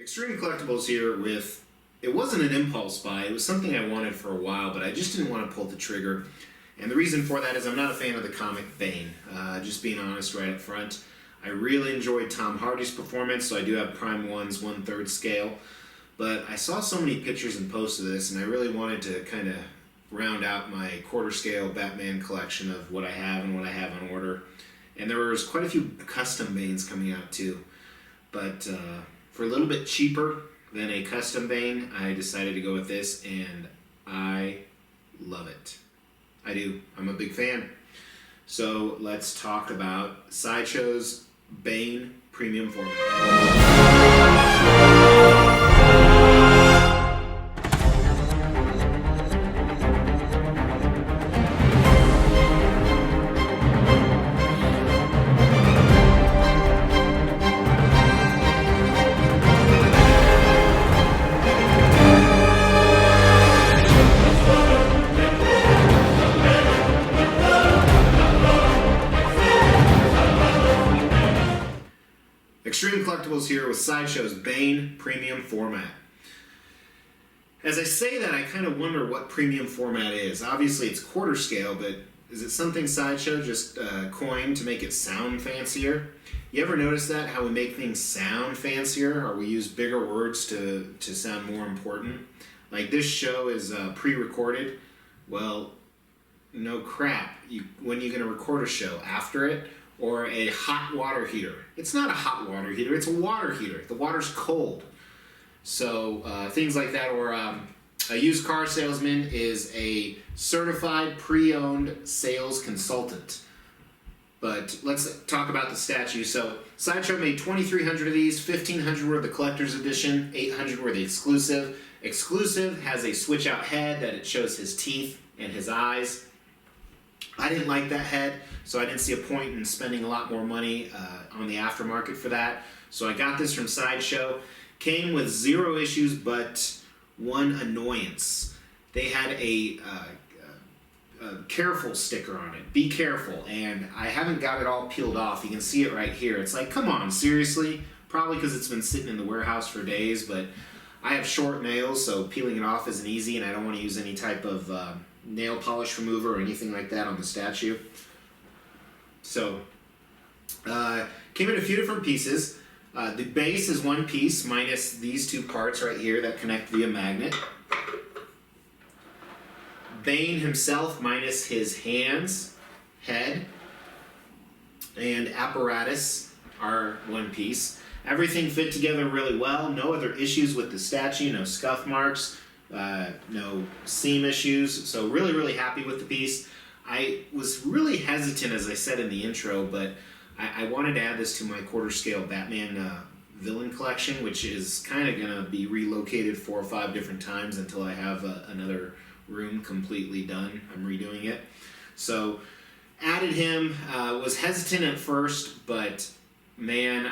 Extreme Collectibles here with, it wasn't an impulse buy, it was something I wanted for a while, but I just didn't want to pull the trigger. And the reason for that is I'm not a fan of the comic Bane, just being honest right up front. I really enjoyed Tom Hardy's performance, so I do have Prime 1's 1/3 scale. But I saw so many pictures and posts of this, and I really wanted to kind of round out my quarter scale Batman collection of what I have and what I have on order. And there was quite a few custom Banes coming out too. But for a little bit cheaper than a custom Bane, I decided to go with this, and I love it. I do. I'm a big fan. So let's talk about Sideshow's Bane Premium Format. Extreme Collectibles here with Sideshow's Bane Premium Format. As I say that, I kind of wonder what premium format is. Obviously it's quarter scale, but is it something Sideshow just coined to make it sound fancier? You ever notice that, how we make things sound fancier, or we use bigger words to sound more important? Like this show is pre-recorded. Well, no crap. When are you going to record a show? After it? Or a hot water heater. It's not a hot water heater, it's a water heater. The water's cold. So things like that. Or a used car salesman is a certified pre-owned sales consultant. But let's talk about the statue. So Sideshow made 2,300 of these. 1,500 were the collector's edition, 800 were the exclusive. Exclusive has a switch out head that it shows his teeth and his eyes. I didn't like that head, so I didn't see a point in spending a lot more money on the aftermarket for that. So I got this from Sideshow. Came with 0 issues, but 1 annoyance. They had a careful sticker on it. Be careful. And I haven't got it all peeled off. You can see it right here. It's like, come on, seriously? Probably because it's been sitting in the warehouse for days, but I have short nails, so peeling it off isn't easy, and I don't want to use any type of nail polish remover or anything like that on the statue. So, came in a few different pieces. The base is 1 piece minus these 2 parts right here that connect via magnet. Bane himself minus his hands, head, and apparatus are 1 piece. Everything fit together really well. No other issues with the statue, no scuff marks. No seam issues, so really happy with the piece. I was really hesitant, as I said in the intro, but I wanted to add this to my quarter scale Batman villain collection, which is kind of going to be relocated 4 or 5 different times until I have another room completely done. I'm redoing it. So added him, was hesitant at first, but man,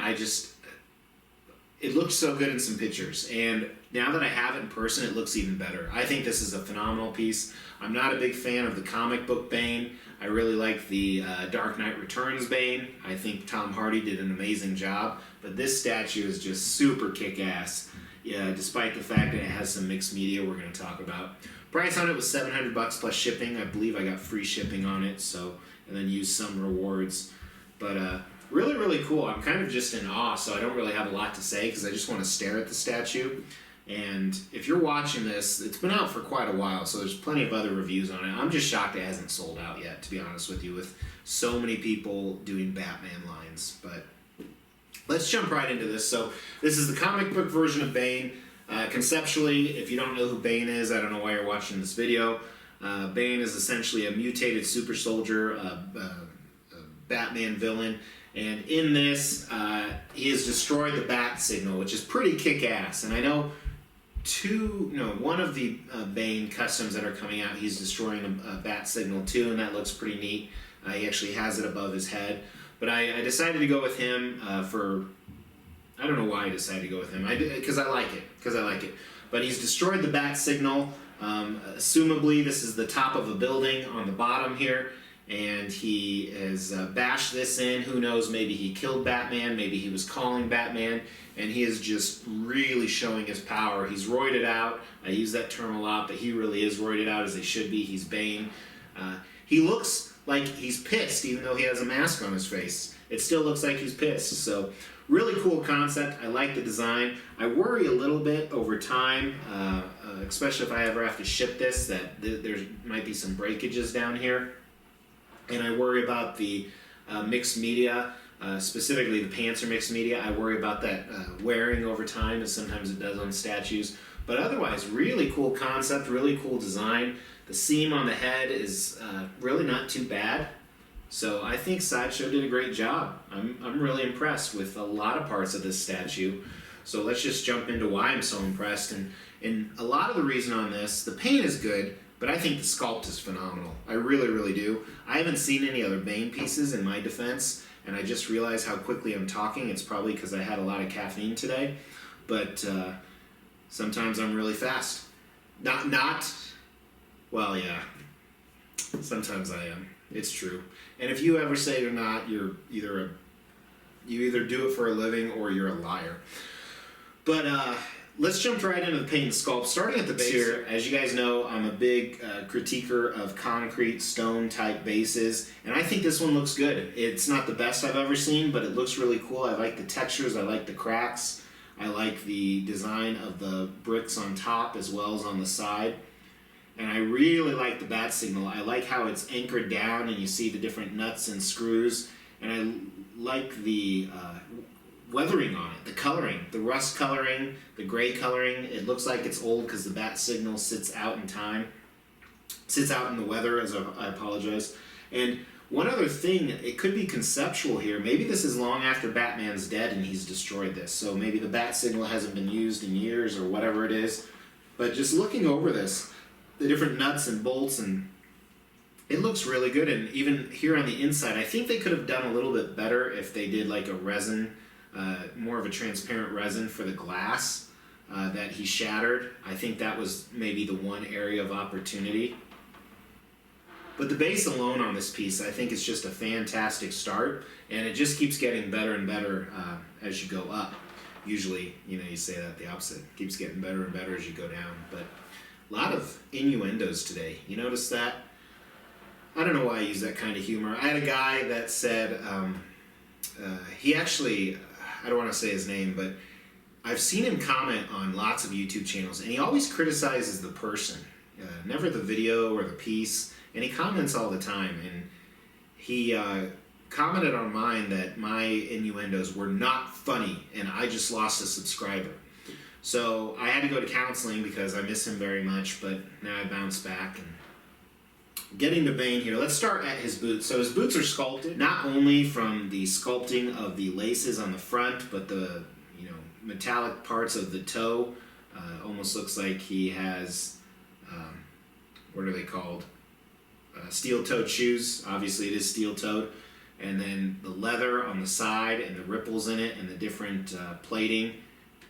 it looked so good in some pictures, and now that I have it in person, it looks even better. I think this is a phenomenal piece. I'm not a big fan of the comic book Bane. I really like the Dark Knight Returns Bane. I think Tom Hardy did an amazing job, but this statue is just super kick-ass, despite the fact that it has some mixed media we're going to talk about. Price on it was $700 plus shipping. I believe I got free shipping on it, and then used some rewards. But really cool. I'm kind of just in awe, so I don't really have a lot to say because I just want to stare at the statue. And if you're watching this, it's been out for quite a while, so there's plenty of other reviews on it. I'm just shocked it hasn't sold out yet, to be honest with you, with so many people doing Batman lines. But let's jump right into this. So this is the comic book version of Bane. Conceptually, if you don't know who Bane is, I don't know why you're watching this video. Bane is essentially a mutated super soldier, a Batman villain. And in this, he has destroyed the bat signal, which is pretty kick-ass. And I know one of the Bane customs that are coming out, he's destroying a bat signal too, and that looks pretty neat. He actually has it above his head. But I decided to go with him I don't know why I decided to go with him. Because I like it. But he's destroyed the bat signal. Assumably, this is the top of a building on the bottom here. and he has bashed this in. Who knows, maybe he killed Batman, maybe he was calling Batman, and he is just really showing his power. He's roided out. I use that term a lot, but he really is roided out, as they should be. He's Bane. He looks like he's pissed, even though he has a mask on his face. It still looks like he's pissed. So really cool concept. I like the design. I worry a little bit over time, especially if I ever have to ship this, that there might be some breakages down here. And I worry about the mixed media, specifically the pants are mixed media. I worry about that wearing over time, as sometimes it does on statues. But otherwise, really cool concept, really cool design. The seam on the head is really not too bad. So I think Sideshow did a great job. I'm really impressed with a lot of parts of this statue. So let's just jump into why I'm so impressed. And a lot of the reason on this, the paint is good, but I think the sculpt is phenomenal. I really, really do. I haven't seen any other Bane pieces in my defense, and I just realized how quickly I'm talking. It's probably because I had a lot of caffeine today, but sometimes I'm really fast. Well, yeah, sometimes I am. It's true. And if you ever say you're not, you either do it for a living or you're a liar. But let's jump right into the paint and sculpt. Starting at the base here, as you guys know, I'm a big critiquer of concrete, stone type bases, and I think this one looks good. It's not the best I've ever seen, but it looks really cool. I like the textures, I like the cracks, I like the design of the bricks on top as well as on the side. And I really like the bat signal. I like how it's anchored down and you see the different nuts and screws. And I like the weathering on it, the coloring, the rust coloring, the gray coloring. It looks like it's old because the bat signal sits out in time, sits out in the weather, I apologize. And one other thing, it could be conceptual here. Maybe this is long after Batman's dead and he's destroyed this. So maybe the bat signal hasn't been used in years or whatever it is. But just looking over this, the different nuts and bolts, and it looks really good. And even here on the inside, I think they could have done a little bit better if they did like a resin, more of a transparent resin for the glass that he shattered. I think that was maybe the one area of opportunity. But the base alone on this piece, I think, is just a fantastic start, and it just keeps getting better and better as you go up. Usually, you say that the opposite. It keeps getting better and better as you go down. But a lot of innuendos today. You notice that? I don't know why I use that kind of humor. I had a guy that said, he actually, I don't want to say his name, but I've seen him comment on lots of YouTube channels, and he always criticizes the person, never the video or the piece, and he comments all the time. And he commented on mine that my innuendos were not funny, and I just lost a subscriber. So I had to go to counseling because I miss him very much, but now I bounce back. And getting to Bane here, let's start at his boots. So his boots are sculpted, not only from the sculpting of the laces on the front, but the metallic parts of the toe. Almost looks like he has, what are they called? Steel-toed shoes. Obviously it is steel-toed. And then the leather on the side and the ripples in it and the different plating.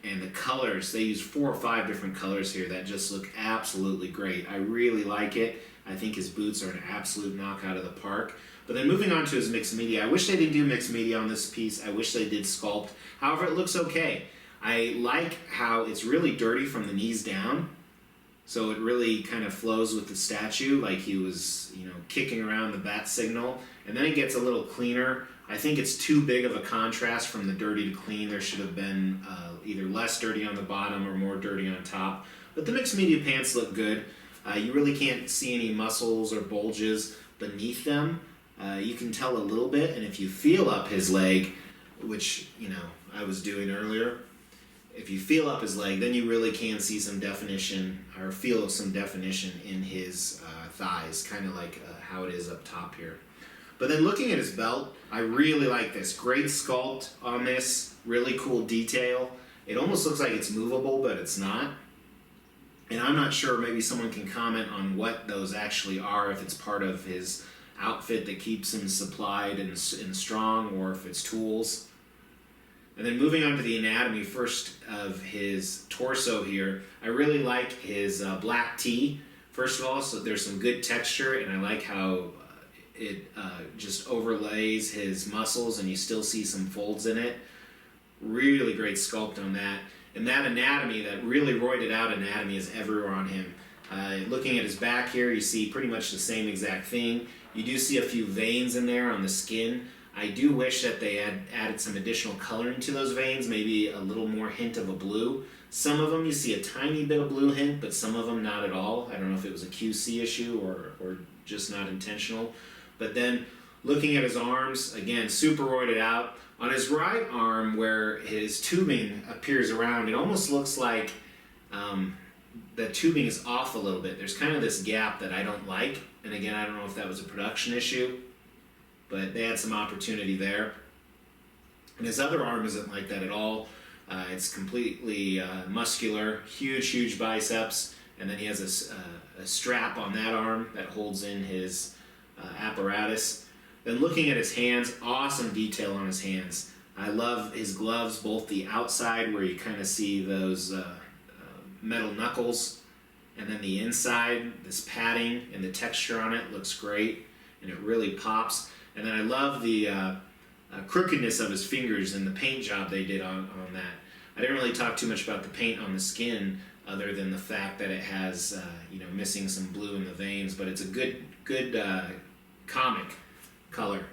And the colors, they use 4 or 5 different colors here that just look absolutely great. I really like it. I think his boots are an absolute knockout of the park. But then moving on to his mixed media, I wish they didn't do mixed media on this piece. I wish they did sculpt. However, it looks okay. I like how it's really dirty from the knees down. So it really kind of flows with the statue, like he was, kicking around the bat signal. And then it gets a little cleaner. I think it's too big of a contrast from the dirty to clean. There should have been either less dirty on the bottom or more dirty on top. But the mixed media pants look good. You really can't see any muscles or bulges beneath them. You can tell a little bit, and if you feel up his leg, which, I was doing earlier, if you feel up his leg, then you really can see some definition, or feel some definition in his thighs, kind of like how it is up top here. But then looking at his belt, I really like this. Great sculpt on this, really cool detail. It almost looks like it's movable, but it's not. And I'm not sure, maybe someone can comment on what those actually are, if it's part of his outfit that keeps him supplied and strong, or if it's tools. And then moving on to the anatomy first of his torso here, I really like his black tee. First of all, so there's some good texture, and I like how it just overlays his muscles, and you still see some folds in it. Really great sculpt on that. And that anatomy, that really roided out anatomy, is everywhere on him. Looking at his back here, you see pretty much the same exact thing. You do see a few veins in there on the skin. I do wish that they had added some additional coloring to those veins, maybe a little more hint of a blue. Some of them you see a tiny bit of blue hint, but some of them not at all. I don't know if it was a QC issue or just not intentional. But then looking at his arms, again, super roided out. On his right arm, where his tubing appears around, it almost looks like the tubing is off a little bit. There's kind of this gap that I don't like. And again, I don't know if that was a production issue, but they had some opportunity there. And his other arm isn't like that at all. It's completely muscular, huge biceps, and then he has a strap on that arm that holds in his apparatus. Then looking at his hands, awesome detail on his hands. I love his gloves, both the outside where you kind of see those metal knuckles, and then the inside, this padding and the texture on it looks great, and it really pops. And then I love the crookedness of his fingers and the paint job they did on that. I didn't really talk too much about the paint on the skin, other than the fact that it has missing some blue in the veins, but it's a good comic color.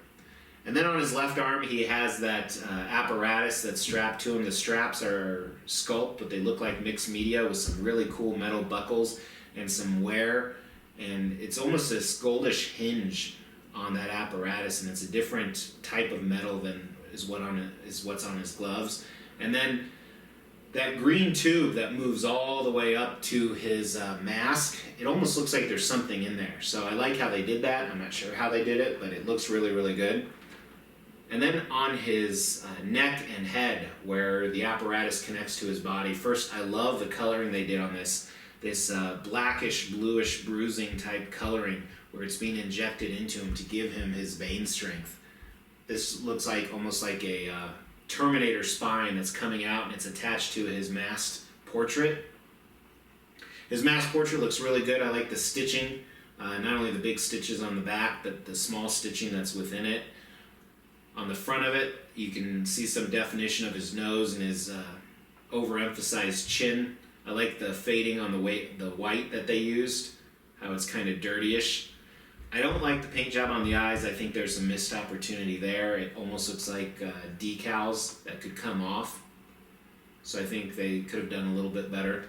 And then on his left arm, he has that apparatus that's strapped to him. The straps are Sculpt, but they look like mixed media with some really cool metal buckles and some wear. And it's almost a goldish hinge on that apparatus, and it's a different type of metal than is what's on his gloves. And then that green tube that moves all the way up to his mask, it almost looks like there's something in there. So I like how they did that. I'm not sure how they did it, but it looks really good. And then on his neck and head, where the apparatus connects to his body, first, I love the coloring they did on this blackish, bluish bruising type coloring, where it's being injected into him to give him his vein strength. This looks like almost like a Terminator spine that's coming out, and it's attached to his masked portrait. His masked portrait looks really good. I like the stitching, not only the big stitches on the back, but the small stitching that's within it. On the front of it, you can see some definition of his nose and his overemphasized chin. I like the fading on the white that they used, how it's kind of dirtyish. I don't like the paint job on the eyes. I think there's a missed opportunity there. It almost looks like decals that could come off. So I think they could have done a little bit better.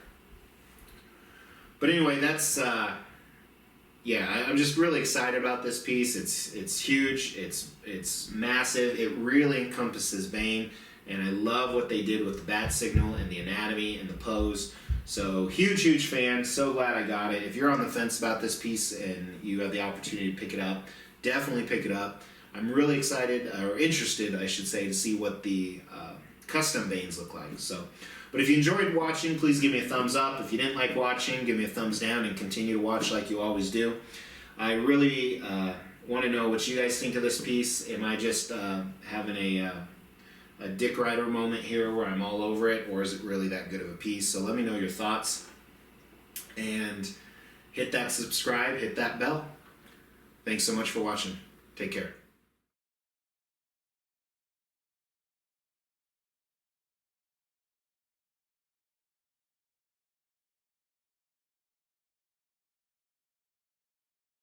But anyway, that's I'm just really excited about this piece. It's huge. It's massive. It really encompasses Bane, and I love what they did with the bat signal and the anatomy and the pose. So huge fan. So glad I got it. If you're on the fence about this piece and you have the opportunity to pick it up, definitely pick it up. I'm really excited, or interested, I should say, to see what the custom Banes look like. But if you enjoyed watching, please give me a thumbs up. If you didn't like watching, give me a thumbs down and continue to watch like you always do. I really want to know what you guys think of this piece. Am I just having a Dick Rider moment here where I'm all over it, or is it really that good of a piece? So let me know your thoughts. And hit that subscribe, hit that bell. Thanks so much for watching. Take care.